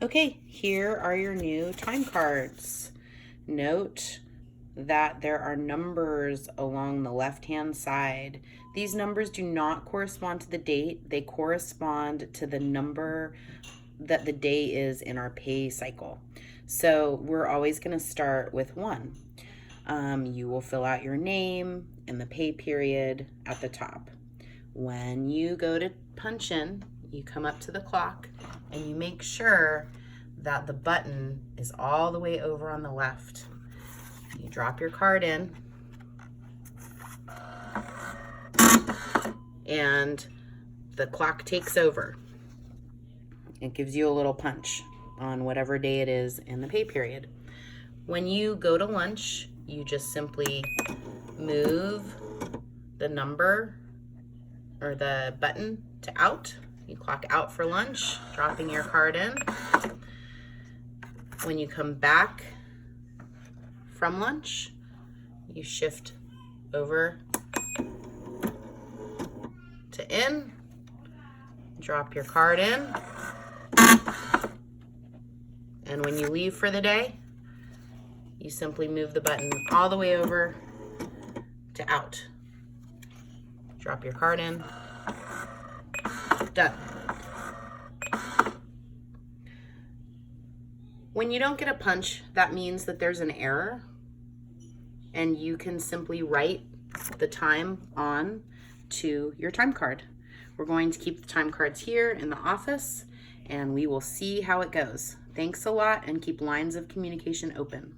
Okay, here are your new time cards. Note that there are numbers along the left-hand side. These numbers do not correspond to the date. They correspond to the number that the day is in our pay cycle. So we're always going to start with 1. You will fill out your name and the pay period at the top. When you go to punch in, you come up to the clock and you make sure that the button is all the way over on the left. You drop your card in and the clock takes over. It gives you a little punch on whatever day it is in the pay period. When you go to lunch, you just simply move the number or the button to out. You clock out for lunch, dropping your card in. When you come back from lunch, you shift over to in, drop your card in, and when you leave for the day, you simply move the button all the way over to out. Drop your card in. Done. When you don't get a punch, that means that there's an error, and you can simply write the time on to your time card. We're going to keep the time cards here in the office, and we will see how it goes. Thanks a lot, and keep lines of communication open.